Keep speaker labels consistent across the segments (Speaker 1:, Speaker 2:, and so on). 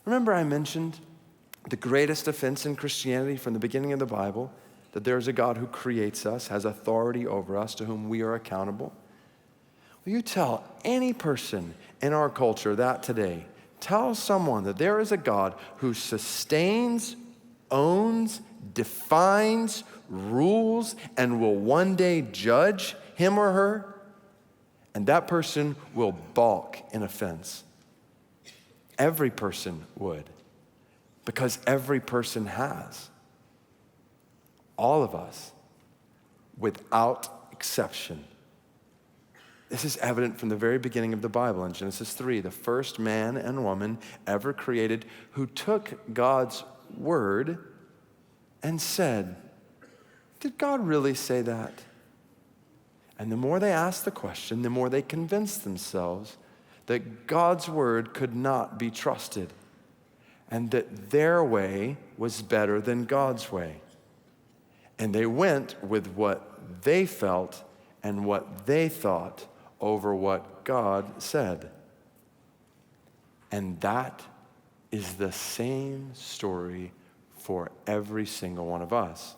Speaker 1: Remember I mentioned the greatest offense in Christianity from the beginning of the Bible, that there is a God who creates us, has authority over us, to whom we are accountable. Will you tell any person in our culture that today? Tell someone that there is a God who sustains, owns, defines, rules, and will one day judge him or her, and that person will balk in offense. Every person would, because every person has. All of us, without exception. This is evident from the very beginning of the Bible in Genesis 3, the first man and woman ever created who took God's word and said, did God really say that? And the more they asked the question, the more they convinced themselves that God's word could not be trusted and that their way was better than God's way. And they went with what they felt and what they thought over what God said. And that is the same story for every single one of us.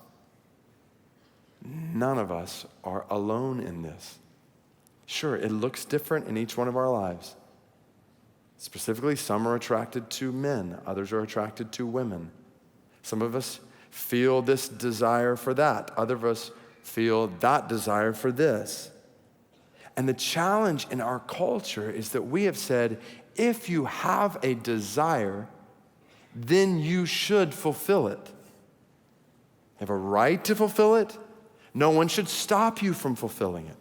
Speaker 1: None of us are alone in this. Sure, it looks different in each one of our lives. Specifically, some are attracted to men, others are attracted to women. Some of us feel this desire for that, others of us feel that desire for this. And the challenge in our culture is that we have said, if you have a desire, then you should fulfill it. You have a right to fulfill it. No one should stop you from fulfilling it,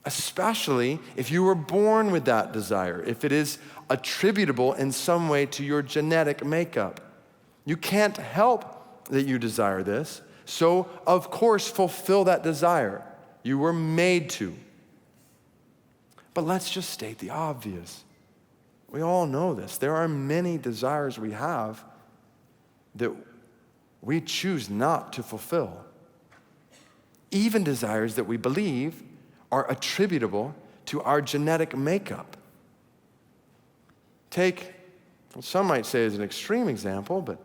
Speaker 1: especially if you were born with that desire, if it is attributable in some way to your genetic makeup. You can't help that you desire this, so of course fulfill that desire. You were made to. But let's just state the obvious. We all know this. There are many desires we have that we choose not to fulfill. Even desires that we believe are attributable to our genetic makeup. Take, what some might say is an extreme example, but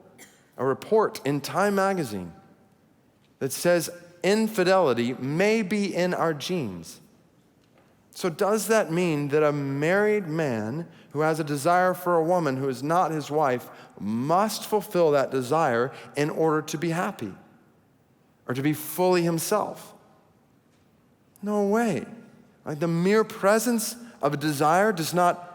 Speaker 1: a report in Time magazine that says infidelity may be in our genes. So does that mean that a married man who has a desire for a woman who is not his wife must fulfill that desire in order to be happy or to be fully himself? No way. Like, the mere presence of a desire does not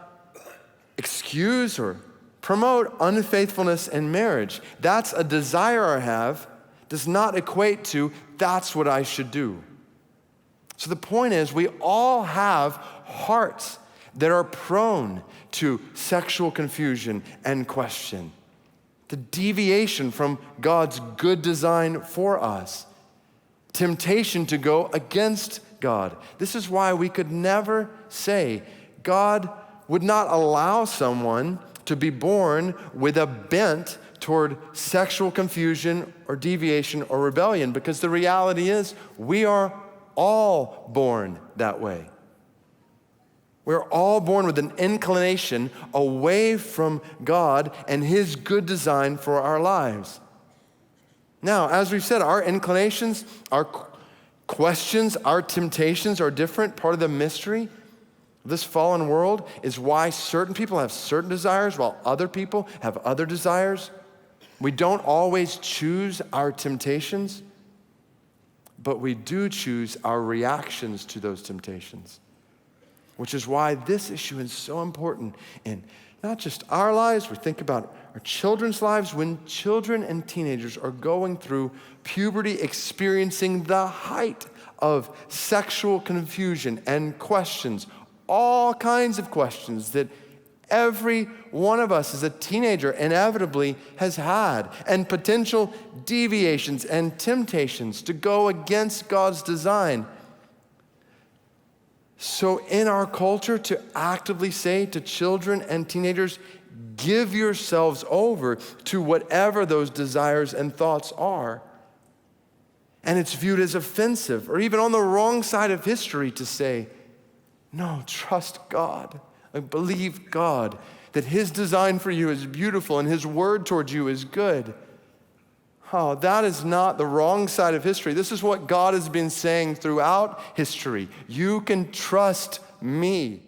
Speaker 1: excuse or promote unfaithfulness in marriage. That's a desire I have, does not equate to that's what I should do. So the point is, we all have hearts that are prone to sexual confusion and question, the deviation from God's good design for us, temptation to go against God. This is why we could never say God would not allow someone to be born with a bent toward sexual confusion or deviation or rebellion, because the reality is we are all born that way. We're all born with an inclination away from God and His good design for our lives. Now, as we've said, our inclinations, our questions, our temptations are different. Part of the mystery of this fallen world is why certain people have certain desires while other people have other desires. We don't always choose our temptations, but we do choose our reactions to those temptations, which is why this issue is so important in not just our lives. We think about our children's lives. When children and teenagers are going through puberty, experiencing the height of sexual confusion and questions, all kinds of questions that every one of us as a teenager inevitably has had, and potential deviations and temptations to go against God's design. So in our culture, to actively say to children and teenagers, give yourselves over to whatever those desires and thoughts are. And it's viewed as offensive, or even on the wrong side of history to say, no, trust God. Believe God. that his design for you is beautiful and his word towards you is good. Oh, that is not the wrong side of history. This is what God has been saying throughout history. You can trust me.